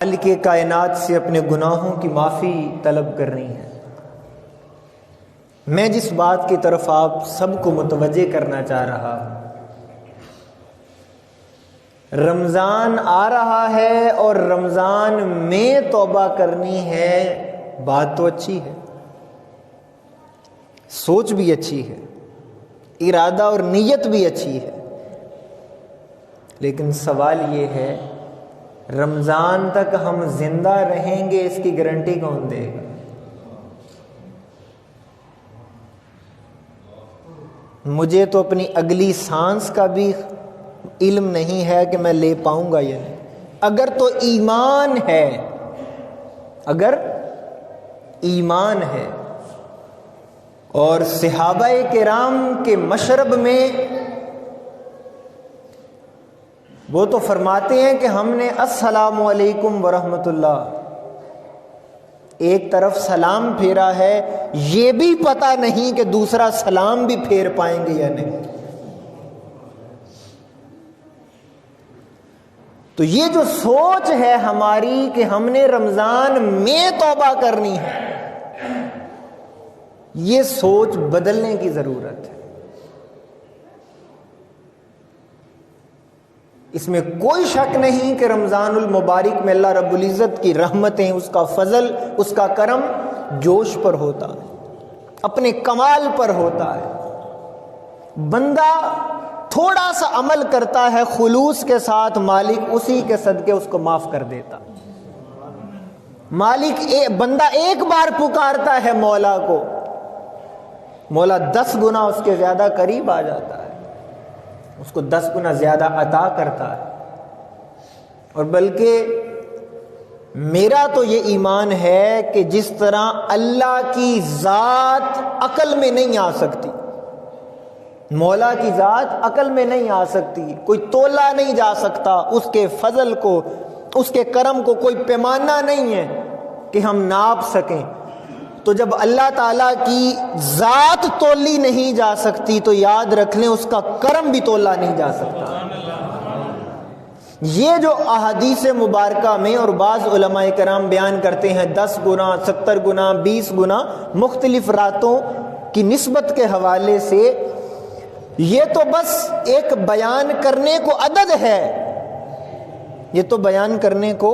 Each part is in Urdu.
مالک کائنات سے اپنے گناہوں کی معافی طلب کرنی ہے۔ میں جس بات کی طرف آپ سب کو متوجہ کرنا چاہ رہا ہوں، رمضان آ رہا ہے اور رمضان میں توبہ کرنی ہے۔ بات تو اچھی ہے، سوچ بھی اچھی ہے، ارادہ اور نیت بھی اچھی ہے، لیکن سوال یہ ہے رمضان تک ہم زندہ رہیں گے، اس کی گارنٹی کون دے گا؟ مجھے تو اپنی اگلی سانس کا بھی علم نہیں ہے کہ میں لے پاؤں گا یا نہیں۔ اگر تو ایمان ہے، اگر ایمان ہے، اور صحابہ کرام کے مشرب میں وہ تو فرماتے ہیں کہ ہم نے السلام علیکم ورحمۃ اللہ ایک طرف سلام پھیرا ہے، یہ بھی پتہ نہیں کہ دوسرا سلام بھی پھیر پائیں گے یا نہیں۔ تو یہ جو سوچ ہے ہماری کہ ہم نے رمضان میں توبہ کرنی ہے، یہ سوچ بدلنے کی ضرورت ہے۔ اس میں کوئی شک نہیں کہ رمضان المبارک میں اللہ رب العزت کی رحمتیں، اس کا فضل، اس کا کرم جوش پر ہوتا ہے، اپنے کمال پر ہوتا ہے۔ بندہ تھوڑا سا عمل کرتا ہے خلوص کے ساتھ، مالک اسی کے صدقے اس کو معاف کر دیتا۔ مالک بندہ ایک بار پکارتا ہے مولا کو، مولا 10 گنا اس کے زیادہ قریب آ جاتا ہے، اس کو 10 گنا زیادہ عطا کرتا ہے۔ اور بلکہ میرا تو یہ ایمان ہے کہ جس طرح اللہ کی ذات عقل میں نہیں آ سکتی، مولا کی ذات عقل میں نہیں آ سکتی، کوئی تولا نہیں جا سکتا اس کے فضل کو، اس کے کرم کو، کوئی پیمانہ نہیں ہے کہ ہم ناپ سکیں۔ تو جب اللہ تعالیٰ کی ذات تولی نہیں جا سکتی تو یاد رکھ لیں اس کا کرم بھی تولا نہیں جا سکتا۔ یہ جو احادیث مبارکہ میں، اور بعض علماء کرام بیان کرتے ہیں 10 گنا، 70 گنا، 20 گنا مختلف راتوں کی نسبت کے حوالے سے، یہ تو بس ایک بیان کرنے کو عدد ہے، یہ تو بیان کرنے کو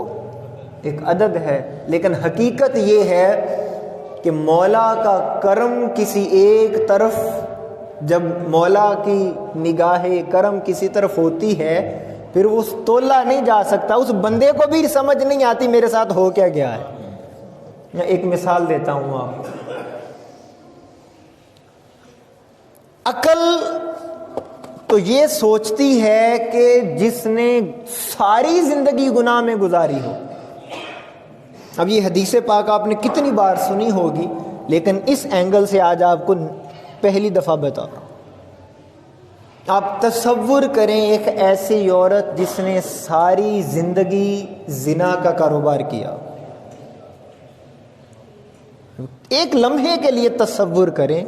ایک عدد ہے، لیکن حقیقت یہ ہے کہ مولا کا کرم کسی ایک طرف، جب مولا کی نگاہ کرم کسی طرف ہوتی ہے پھر وہ تولا نہیں جا سکتا۔ اس بندے کو بھی سمجھ نہیں آتی میرے ساتھ ہو کیا گیا ہے۔ میں ایک مثال دیتا ہوں آپ کو۔ عقل تو یہ سوچتی ہے کہ جس نے ساری زندگی گناہ میں گزاری ہو، اب یہ حدیث پاک آپ نے کتنی بار سنی ہوگی، لیکن اس اینگل سے آج آپ کو پہلی دفعہ بتا رہا ہوں۔ آپ تصور کریں ایک ایسی عورت جس نے ساری زندگی زنا کا کاروبار کیا، ایک لمحے کے لیے تصور کریں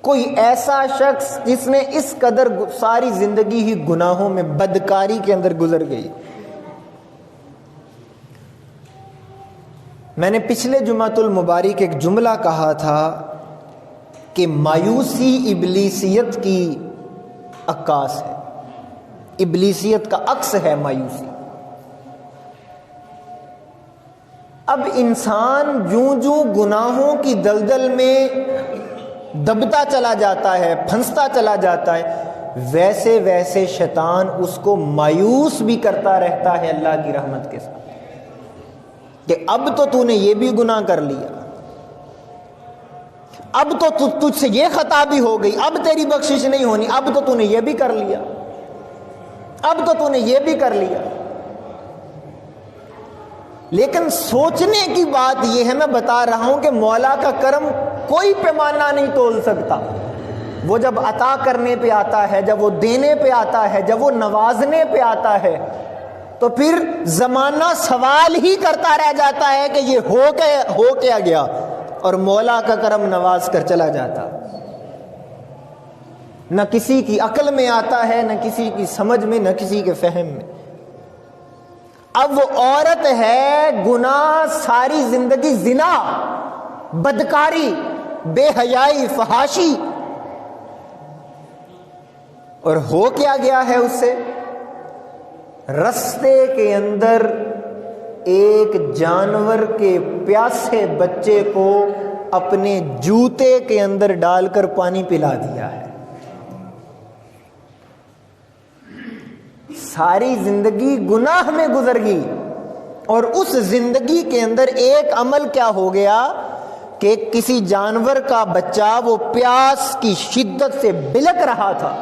کوئی ایسا شخص جس نے اس قدر ساری زندگی ہی گناہوں میں، بدکاری کے اندر گزر گئی۔ میں نے پچھلے جمعۃ المبارک ایک جملہ کہا تھا کہ مایوسی ابلیسیت کی عکاس ہے، ابلیسیت کا عکس ہے مایوسی۔ اب انسان جوں جوں گناہوں کی دلدل میں دبتا چلا جاتا ہے، پھنستا چلا جاتا ہے، ویسے ویسے شیطان اس کو مایوس بھی کرتا رہتا ہے اللہ کی رحمت کے ساتھ، کہ اب تو نے یہ بھی گناہ کر لیا، اب تو تجھ سے یہ خطا بھی ہو گئی، اب تیری بخشش نہیں ہونی، اب تو نے یہ بھی کر لیا، اب تو نے یہ بھی کر لیا۔ لیکن سوچنے کی بات یہ ہے، میں بتا رہا ہوں کہ مولا کا کرم کوئی پیمانہ نہیں تول سکتا۔ وہ جب عطا کرنے پہ آتا ہے، جب وہ دینے پہ آتا ہے، جب وہ نوازنے پہ آتا ہے، تو پھر زمانہ سوال ہی کرتا رہ جاتا ہے کہ یہ ہو کیا گیا، اور مولا کا کرم نواز کر چلا جاتا۔ نہ کسی کی عقل میں آتا ہے، نہ کسی کی سمجھ میں، نہ کسی کے فہم میں۔ اب وہ عورت ہے گناہ ساری زندگی، زنا، بدکاری، بے حیائی، فحاشی، اور ہو کیا گیا ہے اس سے؟ رستے کے اندر ایک جانور کے پیاسے بچے کو اپنے جوتے کے اندر ڈال کر پانی پلا دیا ہے۔ ساری زندگی گناہ میں گزر گئی، اور اس زندگی کے اندر ایک عمل کیا ہو گیا کہ کسی جانور کا بچہ وہ پیاس کی شدت سے بلک رہا تھا،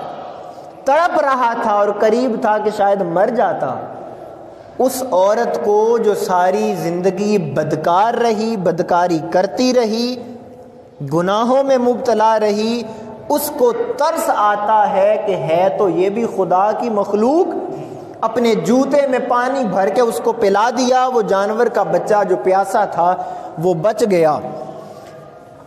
تڑپ رہا تھا اور قریب تھا کہ شاید مر جاتا۔ اس عورت کو جو ساری زندگی بدکار رہی، بدکاری کرتی رہی، گناہوں میں مبتلا رہی، اس کو ترس آتا ہے کہ ہے تو یہ بھی خدا کی مخلوق، اپنے جوتے میں پانی بھر کے اس کو پلا دیا، وہ جانور کا بچہ جو پیاسا تھا وہ بچ گیا۔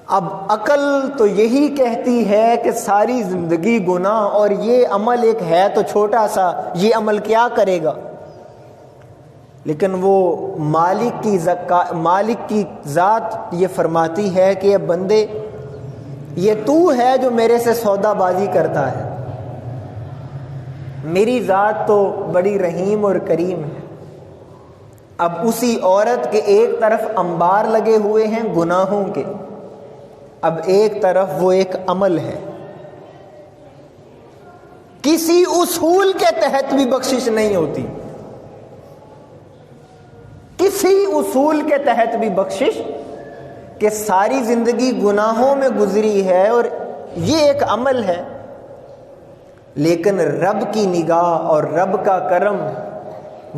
اب عقل تو یہی کہتی ہے کہ ساری زندگی گناہ، اور یہ عمل ایک ہے تو چھوٹا سا، یہ عمل کیا کرے گا؟ لیکن وہ مالک کی ذات یہ فرماتی ہے کہ اے بندے، یہ تو ہے جو میرے سے سودا بازی کرتا ہے، میری ذات تو بڑی رحیم اور کریم ہے۔ اب اسی عورت کے ایک طرف انبار لگے ہوئے ہیں گناہوں کے، اب ایک طرف وہ ایک عمل ہے، کسی اصول کے تحت بھی بخشش نہیں ہوتی، کسی اصول کے تحت بھی بخشش، کہ ساری زندگی گناہوں میں گزری ہے اور یہ ایک عمل ہے، لیکن رب کی نگاہ اور رب کا کرم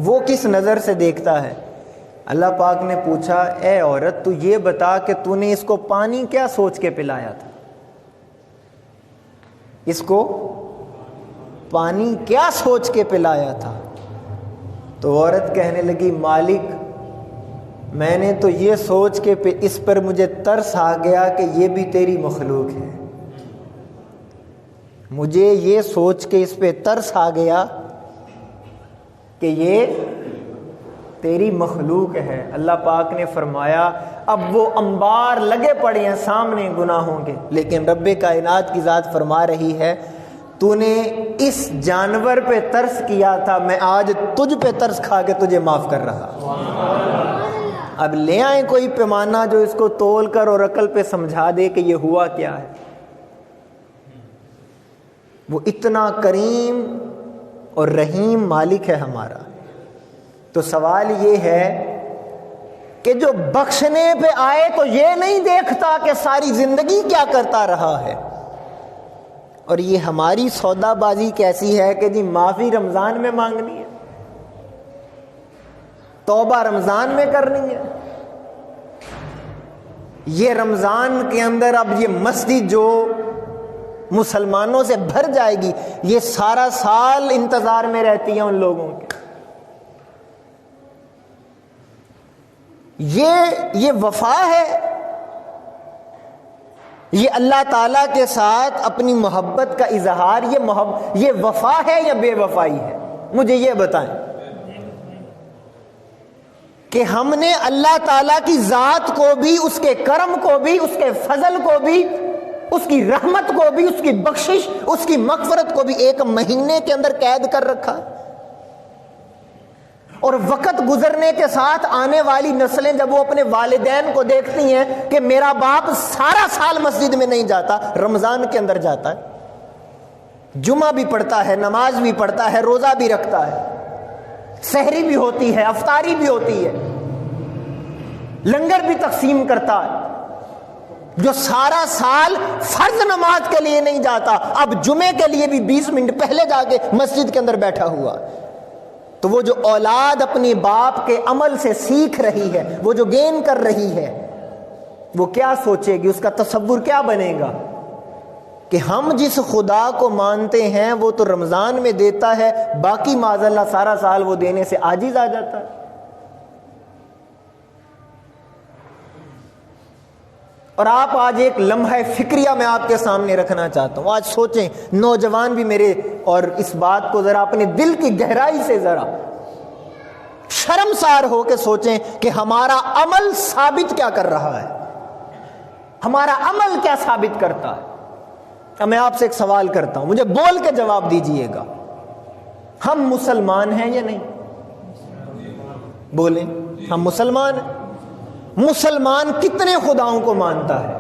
وہ کس نظر سے دیکھتا ہے؟ اللہ پاک نے پوچھا، اے عورت تو یہ بتا کہ تو نے اس کو پانی کیا سوچ کے پلایا تھا؟ اس کو پانی کیا سوچ کے پلایا تھا؟ تو عورت کہنے لگی، مالک میں نے تو یہ سوچ کے اس پر مجھے ترس آ گیا کہ یہ بھی تیری مخلوق ہے، مجھے یہ سوچ کے اس پہ ترس آ گیا کہ یہ تیری مخلوق ہے۔ اللہ پاک نے فرمایا اب وہ انبار لگے پڑے ہیں سامنے گناہوں کے، لیکن رب کائنات کی ذات فرما رہی ہے تو نے اس جانور پہ ترس کیا تھا، میں آج تجھ پہ ترس کھا کے تجھے معاف کر رہا۔ اب لے آئیں کوئی پیمانہ جو اس کو تول کر اور عقل پہ سمجھا دے کہ یہ ہوا کیا ہے۔ وہ اتنا کریم اور رحیم مالک ہے ہمارا۔ تو سوال یہ ہے کہ جو بخشنے پہ آئے تو یہ نہیں دیکھتا کہ ساری زندگی کیا کرتا رہا ہے، اور یہ ہماری سودا بازی کیسی ہے کہ جی معافی رمضان میں مانگنی ہے، توبہ رمضان میں کرنی ہے، یہ رمضان کے اندر اب یہ مسجد جو مسلمانوں سے بھر جائے گی، یہ سارا سال انتظار میں رہتی ہیں ان لوگوں کے۔ یہ وفا ہے، یہ اللہ تعالیٰ کے ساتھ اپنی محبت کا اظہار، یہ وفا ہے یا بے وفائی ہے؟ مجھے یہ بتائیں کہ ہم نے اللہ تعالیٰ کی ذات کو بھی، اس کے کرم کو بھی، اس کے فضل کو بھی، اس کی رحمت کو بھی، اس کی بخشش، اس کی مغفرت کو بھی ایک مہینے کے اندر قید کر رکھا، اور وقت گزرنے کے ساتھ آنے والی نسلیں جب وہ اپنے والدین کو دیکھتی ہیں کہ میرا باپ سارا سال مسجد میں نہیں جاتا، رمضان کے اندر جاتا ہے، جمعہ بھی پڑھتا ہے، نماز بھی پڑھتا ہے، روزہ بھی رکھتا ہے، سحری بھی ہوتی ہے، افطاری بھی ہوتی ہے، لنگر بھی تقسیم کرتا ہے، جو سارا سال فرض نماز کے لیے نہیں جاتا، اب جمعے کے لیے بھی 20 منٹ پہلے جا کے مسجد کے اندر بیٹھا ہوا۔ تو وہ جو اولاد اپنی باپ کے عمل سے سیکھ رہی ہے، وہ جو گین کر رہی ہے، وہ کیا سوچے گی، اس کا تصور کیا بنے گا کہ ہم جس خدا کو مانتے ہیں وہ تو رمضان میں دیتا ہے، باقی معاذ اللہ سارا سال وہ دینے سے عاجز آ جاتا ہے۔ اور آپ آج ایک لمحہ فکریہ میں آپ کے سامنے رکھنا چاہتا ہوں، آج سوچیں، نوجوان بھی میرے، اور اس بات کو ذرا اپنے دل کی گہرائی سے ذرا شرمسار ہو کے سوچیں کہ ہمارا عمل ثابت کیا کر رہا ہے، ہمارا عمل کیا ثابت کرتا ہے۔ اب میں آپ سے ایک سوال کرتا ہوں، مجھے بول کے جواب دیجئے گا، ہم مسلمان ہیں یا نہیں؟ بولیں، ہم مسلمان ہیں۔ مسلمان کتنے خداؤں کو مانتا ہے؟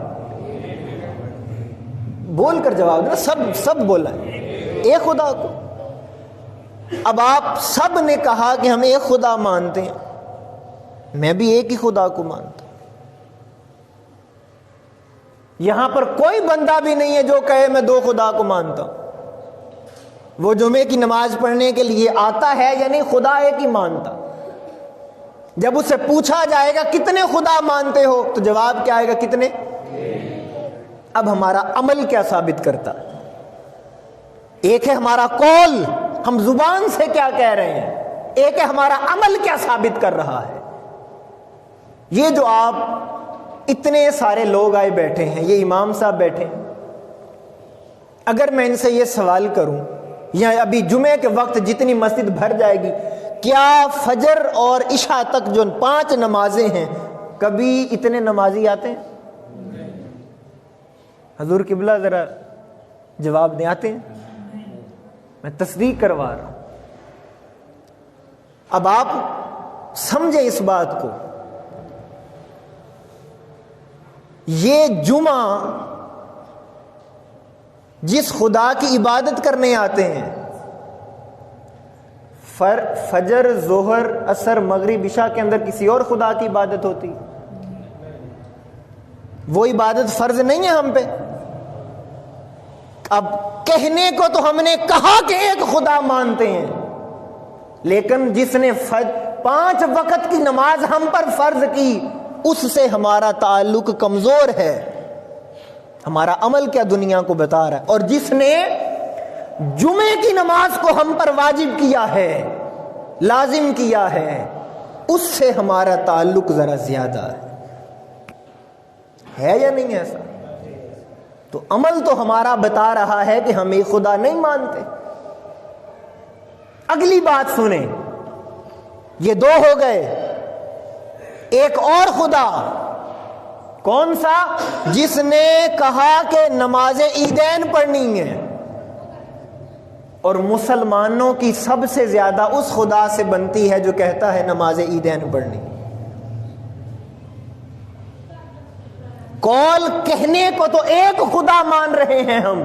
بول کر جواب دینا، سب بولا ہے ایک خدا کو۔ اب آپ سب نے کہا کہ ہم ایک خدا مانتے ہیں، میں بھی ایک ہی خدا کو مانتا ہوں۔ یہاں پر کوئی بندہ بھی نہیں ہے جو کہے میں دو خدا کو مانتا ہوں۔ وہ جمعے کی نماز پڑھنے کے لیے آتا ہے یا نہیں، خدا ایک ہی مانتا۔ جب اسے پوچھا جائے گا کتنے خدا مانتے ہو تو جواب کیا آئے گا؟ کتنے۔ اب ہمارا عمل کیا ثابت کرتا ہے؟ ایک ہے ہمارا قول، ہم زبان سے کیا کہہ رہے ہیں، ایک ہے ہمارا عمل کیا ثابت کر رہا ہے۔ یہ جو آپ اتنے سارے لوگ آئے بیٹھے ہیں، یہ امام صاحب بیٹھے ہیں، اگر میں ان سے یہ سوال کروں، یا ابھی جمعے کے وقت جتنی مسجد بھر جائے گی، کیا فجر اور عشاء تک جو 5 نمازیں ہیں کبھی اتنے نمازی آتے ہیں؟ حضور قبلہ ذرا جواب دیں، آتے ہیں؟ میں تصدیق کروا رہا ہوں۔ اب آپ سمجھیں اس بات کو، یہ جمعہ جس خدا کی عبادت کرنے آتے ہیں، فجر، ظہر، عصر، مغرب، عشاء کے اندر کسی اور خدا کی عبادت ہوتی، وہ عبادت فرض نہیں ہے ہم پہ۔ اب کہنے کو تو ہم نے کہا کہ ایک خدا مانتے ہیں، لیکن جس نے 5 وقت کی نماز ہم پر فرض کی، اس سے ہمارا تعلق کمزور ہے، ہمارا عمل کیا دنیا کو بتا رہا ہے۔ اور جس نے جمعے کی نماز کو ہم پر واجب کیا ہے، لازم کیا ہے، اس سے ہمارا تعلق ذرا زیادہ ہے یا نہیں ایسا؟ تو عمل تو ہمارا بتا رہا ہے کہ ہم ایک خدا نہیں مانتے۔ اگلی بات سنیں، یہ 2 ہو گئے، ایک اور خدا کون سا؟ جس نے کہا کہ نماز عیدین پڑھنی ہے، اور مسلمانوں کی سب سے زیادہ اس خدا سے بنتی ہے جو کہتا ہے نماز عیدین پڑھنی۔ قول کہنے کو تو ایک خدا مان رہے ہیں ہم،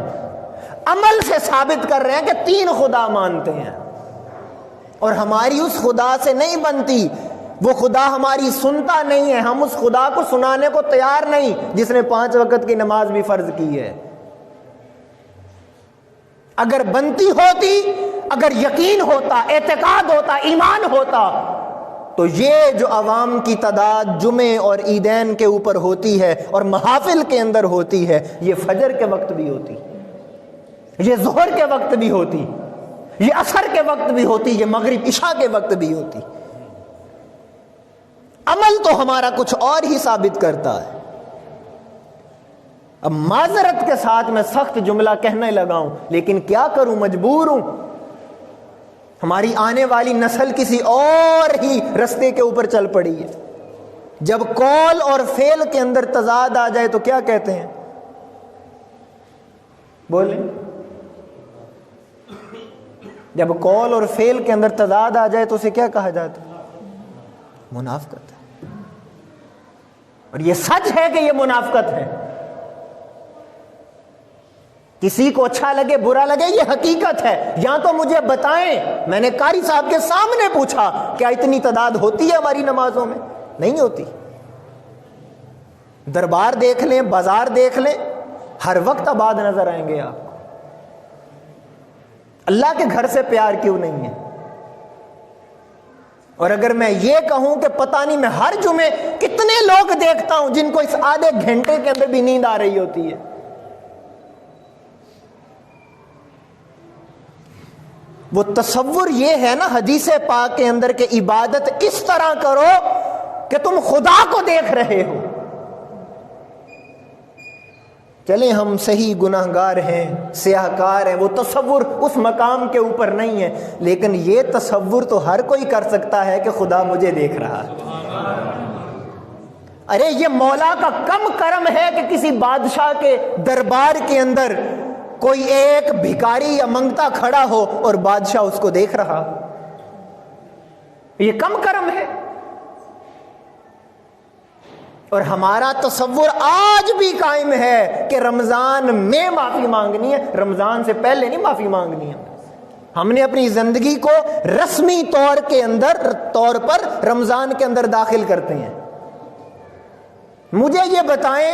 عمل سے ثابت کر رہے ہیں کہ 3 خدا مانتے ہیں، اور ہماری اس خدا سے نہیں بنتی۔ وہ خدا ہماری سنتا نہیں ہے، ہم اس خدا کو سنانے کو تیار نہیں جس نے 5 وقت کی نماز بھی فرض کی ہے۔ اگر بنتی ہوتی، اگر یقین ہوتا، اعتقاد ہوتا، ایمان ہوتا، تو یہ جو عوام کی تعداد جمعے اور عیدین کے اوپر ہوتی ہے اور محافل کے اندر ہوتی ہے، یہ فجر کے وقت بھی ہوتی، یہ ظہر کے وقت بھی ہوتی، یہ عصر کے وقت بھی ہوتی، یہ مغرب عشاء کے وقت بھی ہوتی۔ عمل تو ہمارا کچھ اور ہی ثابت کرتا ہے۔ اب معذرت کے ساتھ میں سخت جملہ کہنے لگا ہوں، لیکن کیا کروں، مجبور ہوں۔ ہماری آنے والی نسل کسی اور ہی رستے کے اوپر چل پڑی ہے۔ جب قول اور فعل کے اندر تضاد آ جائے تو کیا کہتے ہیں؟ بولیں، جب قول اور فعل کے اندر تضاد آ جائے تو اسے کیا کہا جاتا ہے؟ منافقت ہے۔ اور یہ سچ ہے کہ یہ منافقت ہے۔ کسی کو اچھا لگے برا لگے، یہ حقیقت ہے۔ یا تو مجھے بتائیں، میں نے قاری صاحب کے سامنے پوچھا کیا اتنی تعداد ہوتی ہے ہماری نمازوں میں؟ نہیں ہوتی۔ دربار دیکھ لیں، بازار دیکھ لیں، ہر وقت آباد نظر آئیں گے آپ کو۔ اللہ کے گھر سے پیار کیوں نہیں ہے؟ اور اگر میں یہ کہوں کہ پتہ نہیں میں ہر جمعے کتنے لوگ دیکھتا ہوں جن کو اس آدھے گھنٹے کے اندر بھی نیند آ رہی ہوتی ہے۔ وہ تصور یہ ہے نا حدیث پاک کے اندر کہ عبادت اس طرح کرو کہ تم خدا کو دیکھ رہے ہو۔ چلیں ہم صحیح گناہگار ہیں، سیاہکار ہیں، وہ تصور اس مقام کے اوپر نہیں ہے، لیکن یہ تصور تو ہر کوئی کر سکتا ہے کہ خدا مجھے دیکھ رہا ہے۔ ارے یہ مولا کا کم کرم ہے کہ کسی بادشاہ کے دربار کے اندر کوئی ایک بھکاری یا منگتا کھڑا ہو اور بادشاہ اس کو دیکھ رہا، یہ کم کرم ہے۔ اور ہمارا تصور آج بھی قائم ہے کہ رمضان میں معافی مانگنی ہے، رمضان سے پہلے نہیں معافی مانگنی ہے۔ ہم نے اپنی زندگی کو رسمی طور پر رمضان کے اندر داخل کرتے ہیں۔ مجھے یہ بتائیں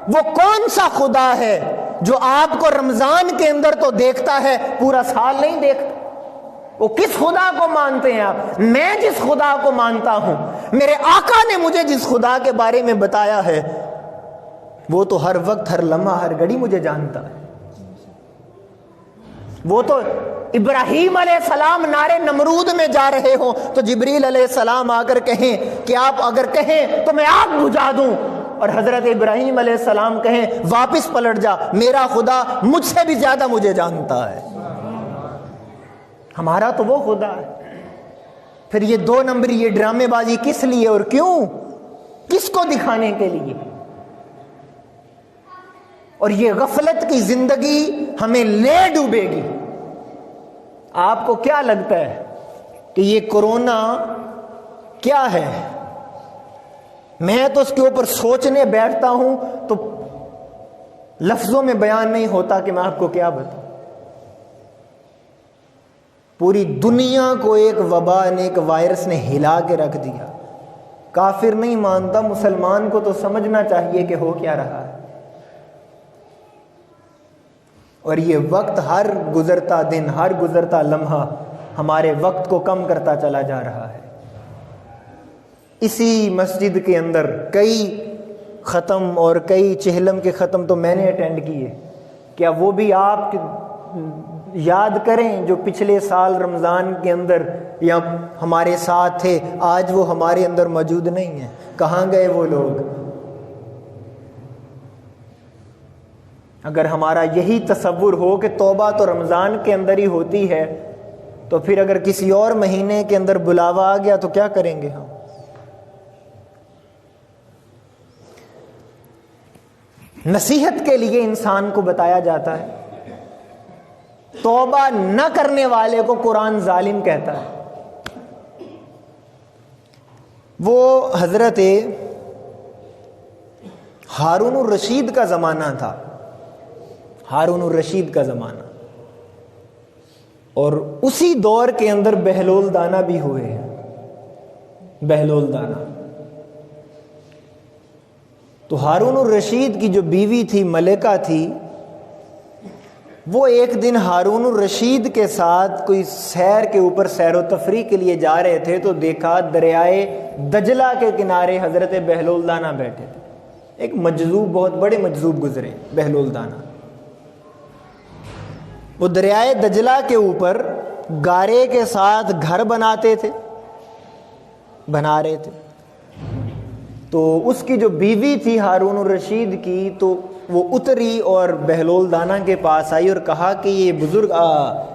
وہ کون سا خدا ہے جو آپ کو رمضان کے اندر تو دیکھتا ہے، پورا سال نہیں دیکھتا؟ وہ کس خدا کو مانتے ہیں آپ؟ میں جس خدا کو مانتا ہوں، میرے آقا نے مجھے جس خدا کے بارے میں بتایا ہے، وہ تو ہر وقت، ہر لمحہ، ہر گھڑی مجھے جانتا ہے۔ وہ تو ابراہیم علیہ السلام نارے نمرود میں جا رہے ہوں تو جبریل علیہ السلام آ کر کہیں کہ آپ اگر کہیں تو میں آگ بجھا دوں، اور حضرت ابراہیم علیہ السلام کہیں واپس پلٹ جا، میرا خدا مجھ سے بھی زیادہ مجھے جانتا ہے۔ ہمارا تو وہ خدا ہے۔ پھر یہ 2 نمبری، یہ ڈرامے بازی کس لیے اور کیوں؟ کس کو دکھانے کے لیے؟ اور یہ غفلت کی زندگی ہمیں لے ڈوبے گی۔ آپ کو کیا لگتا ہے کہ یہ کورونا کیا ہے؟ میں تو اس کے اوپر سوچنے بیٹھتا ہوں تو لفظوں میں بیان نہیں ہوتا کہ میں آپ کو کیا بتاؤں۔ پوری دنیا کو ایک وبا نے، ایک وائرس نے ہلا کے رکھ دیا۔ کافر نہیں مانتا، مسلمان کو تو سمجھنا چاہیے کہ ہو کیا رہا ہے۔ اور یہ وقت ہر گزرتا دن، ہر گزرتا لمحہ ہمارے وقت کو کم کرتا چلا جا رہا ہے۔ اسی مسجد کے اندر کئی ختم اور کئی چہلم کے ختم تو میں نے اٹینڈ کیے، کیا وہ بھی آپ یاد کریں جو پچھلے سال رمضان کے اندر یا ہمارے ساتھ تھے، آج وہ ہمارے اندر موجود نہیں ہیں؟ کہاں گئے وہ لوگ؟ اگر ہمارا یہی تصور ہو کہ توبہ تو رمضان کے اندر ہی ہوتی ہے، تو پھر اگر کسی اور مہینے کے اندر بلاوا آ گیا تو کیا کریں گے ہم؟ نصیحت کے لیے انسان کو بتایا جاتا ہے، توبہ نہ کرنے والے کو قرآن ظالم کہتا ہے۔ وہ حضرت ہارون الرشید کا زمانہ تھا، ہارون الرشید کا زمانہ، اور اسی دور کے اندر بہلول دانا بھی ہوئے ہیں۔ بہلول دانا تو ہارون الرشید کی جو بیوی تھی، ملکہ تھی، وہ ایک دن ہارون الرشید کے ساتھ کوئی سیر کے اوپر سیر و تفریح کے لیے جا رہے تھے تو دیکھا دریائے دجلہ کے کنارے حضرت بہلول دانا بیٹھے تھے۔ ایک مجذوب، بہت بڑے مجذوب گزرے بہلول دانا۔ وہ دریائے دجلہ کے اوپر گارے کے ساتھ گھر بناتے تھے، بنا رہے تھے۔ تو اس کی جو بیوی تھی ہارون الرشید کی، تو وہ اتری اور بہلول دانا کے پاس آئی اور کہا کہ یہ بزرگ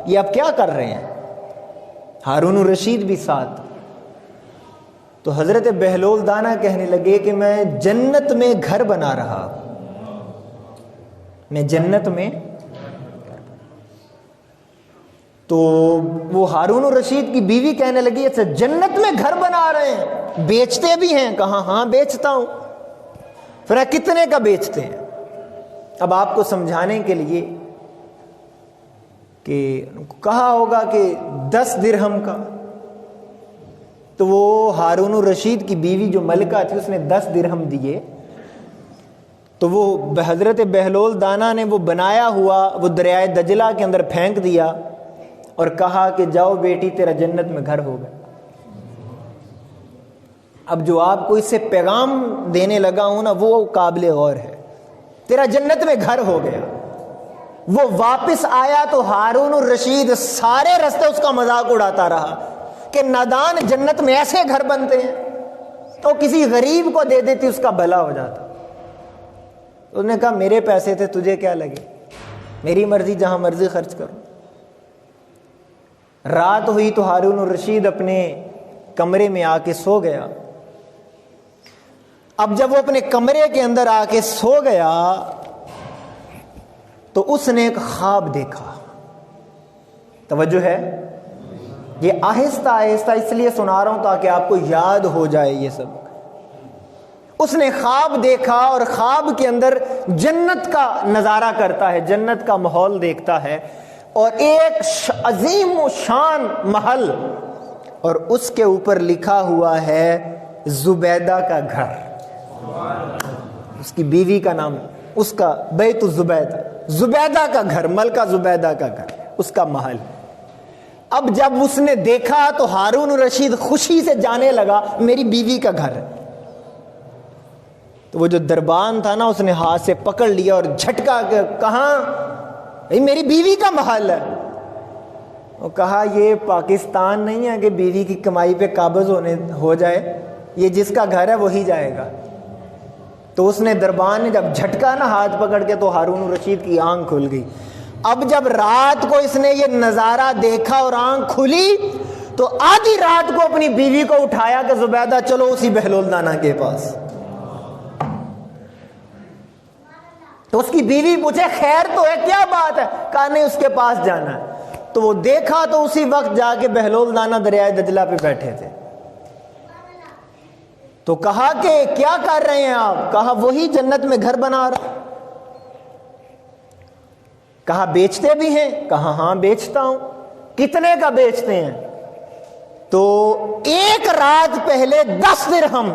یہ آپ کیا کر رہے ہیں؟ ہارون الرشید بھی ساتھ۔ تو حضرت بہلول دانا کہنے لگے کہ میں جنت میں گھر بنا رہا ہوں، میں جنت میں۔ تو وہ ہارون الرشید کی بیوی کہنے لگی اچھا جنت میں گھر بنا رہے ہیں، بیچتے بھی ہیں؟ کہا ہاں بیچتا ہوں۔ پھر کتنے کا بیچتے ہیں؟ اب آپ کو سمجھانے کے لیے کہ کہا ہوگا کہ 10 درہم کا۔ تو وہ ہارون الرشید کی بیوی جو ملکہ تھی، اس نے 10 درہم دیے۔ تو وہ حضرت بہلول دانا نے وہ بنایا ہوا وہ دریائے دجلہ کے اندر پھینک دیا اور کہا کہ جاؤ بیٹی تیرا جنت میں گھر ہو گیا۔ اب جو آپ کو اس سے پیغام دینے لگا ہوں نا، وہ قابل غور ہے۔ تیرا جنت میں گھر ہو گیا۔ وہ واپس آیا تو ہارون الرشید سارے راستے اس کا مذاق اڑاتا رہا کہ نادان، جنت میں ایسے گھر بنتے ہیں، تو کسی غریب کو دے دیتی اس کا بھلا ہو جاتا۔ انہوں نے کہا میرے پیسے تھے، تجھے کیا لگے، میری مرضی، جہاں مرضی خرچ کرو۔ رات ہوئی تو ہارون الرشید اپنے کمرے میں آ کے سو گیا۔ اب جب وہ اپنے کمرے کے اندر آ کے سو گیا تو اس نے ایک خواب دیکھا۔ توجہ ہے، یہ آہستہ آہستہ اس لیے سنا رہا ہوں تاکہ آپ کو یاد ہو جائے یہ سب۔ اس نے خواب دیکھا اور خواب کے اندر جنت کا نظارہ کرتا ہے، جنت کا ماحول دیکھتا ہے، اور ایک عظیم و شان محل، اور اس کے اوپر لکھا ہوا ہے زبیدہ کا گھر، اس کی بیوی کا نام، اس کا بیت الزبیدہ، زبیدہ کا گھر، ملکہ زبیدہ کا گھر، اس کا محل۔ اب جب اس نے دیکھا تو ہارون الرشید خوشی سے جانے لگا میری بیوی کا گھر ہے۔ تو وہ جو دربان تھا نا، اس نے ہاتھ سے پکڑ لیا اور جھٹکا کے کہاں، میری بیوی کا محل ہے۔ وہ کہا یہ پاکستان نہیں ہے کہ بیوی کی کمائی پہ قابض ہو جائے، یہ جس کا گھر ہے وہی جائے گا۔ تو اس نے دربان نے جب جھٹکا نا ہاتھ پکڑ کے، تو ہارون الرشید کی آنکھ کھل گئی۔ اب جب رات کو اس نے یہ نظارہ دیکھا اور آنکھ کھلی تو آدھی رات کو اپنی بیوی کو اٹھایا کہ زبیدہ چلو اسی بہلول نانا کے پاس۔ تو اس کی بیوی پوچھے خیر تو ہے، کیا بات ہے؟ کہا نہیں، اس کے پاس جانا ہے۔ تو وہ دیکھا تو اسی وقت جا کے بہلول نانا دریائے دجلہ پہ بیٹھے تھے۔ تو کہا کہ کیا کر رہے ہیں آپ؟ کہا وہی جنت میں گھر بنا رہا۔ کہا بیچتے بھی ہیں؟ کہا ہاں بیچتا ہوں۔ کتنے کا بیچتے ہیں؟ تو ایک رات پہلے 10 درہم۔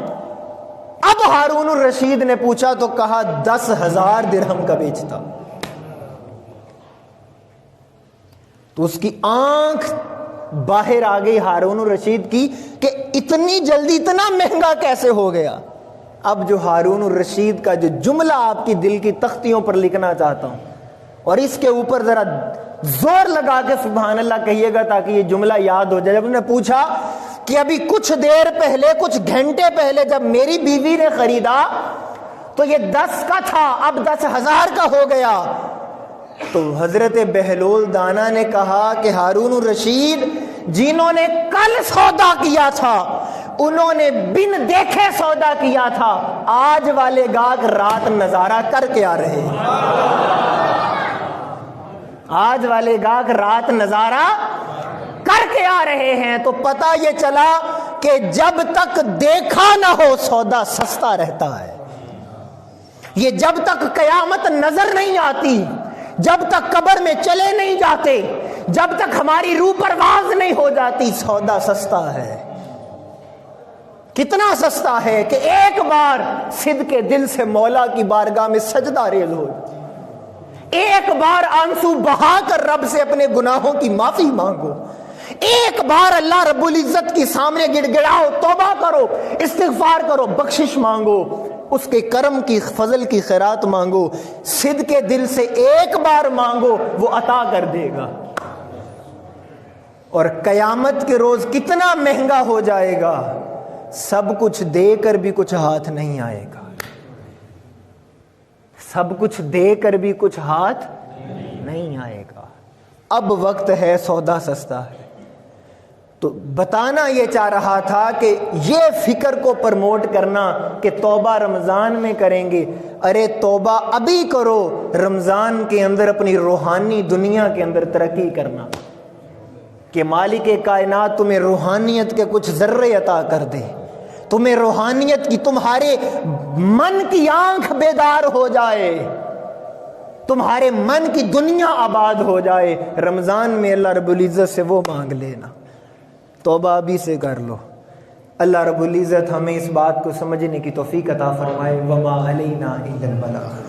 اب ہارون الرشید نے پوچھا تو کہا 10,000 درہم کا بیچتا۔ تو اس کی آنکھ باہر آ گئی ہارون الرشید کی کہ اتنی جلدی اتنا مہنگا کیسے ہو گیا۔ اب جو ہارون الرشید کا جو جملہ آپ کی دل کی تختیوں پر لکھنا چاہتا ہوں، اور اس کے اوپر ذرا زور لگا کے سبحان اللہ کہیے گا تاکہ یہ جملہ یاد ہو جائے۔ جب انہوں نے پوچھا کہ ابھی کچھ دیر پہلے، کچھ گھنٹے پہلے جب میری بیوی نے خریدا تو یہ 10 کا تھا، اب 10,000 کا ہو گیا، تو حضرت بہلول دانا نے کہا کہ ہارون الرشید جنہوں نے کل سودا کیا تھا انہوں نے بن دیکھے سودا کیا تھا، آج والے گاہک رات نظارہ کر کے آ رہے ہیں، آج والے گاہک رات نظارہ کر کے آ رہے ہیں۔ تو پتہ یہ چلا کہ جب تک دیکھا نہ ہو سودا سستا رہتا ہے۔ یہ جب تک قیامت نظر نہیں آتی، جب تک قبر میں چلے نہیں جاتے، جب تک ہماری روح پرواز نہیں ہو جاتی، سودا سستا ہے۔ کتنا سستا ہے کہ ایک بار صدق کے دل سے مولا کی بارگاہ میں سجدہ ریز ہو، ایک بار آنسو بہا کر رب سے اپنے گناہوں کی معافی مانگو، ایک بار اللہ رب العزت کی سامنے گڑ گڑاؤ، توبہ کرو، استغفار کرو، بخشش مانگو، اس کے کرم کی فضل کی خیرات مانگو، صدق کے دل سے ایک بار مانگو، وہ عطا کر دے گا۔ اور قیامت کے روز کتنا مہنگا ہو جائے گا، سب کچھ دے کر بھی کچھ ہاتھ نہیں آئے گا، سب کچھ دے کر بھی کچھ ہاتھ نہیں آئے گا۔ اب وقت ہے سودا سستا ہے۔ تو بتانا یہ چاہ رہا تھا کہ یہ فکر کو پرموٹ کرنا کہ توبہ رمضان میں کریں گے، ارے توبہ ابھی کرو، رمضان کے اندر اپنی روحانی دنیا کے اندر ترقی کرنا کہ مالک کائنات تمہیں روحانیت کے کچھ ذرے عطا کر دے، تمہیں روحانیت کی، تمہارے من کی آنکھ بیدار ہو جائے، تمہارے من کی دنیا آباد ہو جائے۔ رمضان میں اللہ رب العزت سے وہ مانگ لینا، توبہ ابھی سے کر لو۔ اللہ رب العزت ہمیں اس بات کو سمجھنے کی توفیق عطا فرمائے۔ وما علینا الا البلاغ۔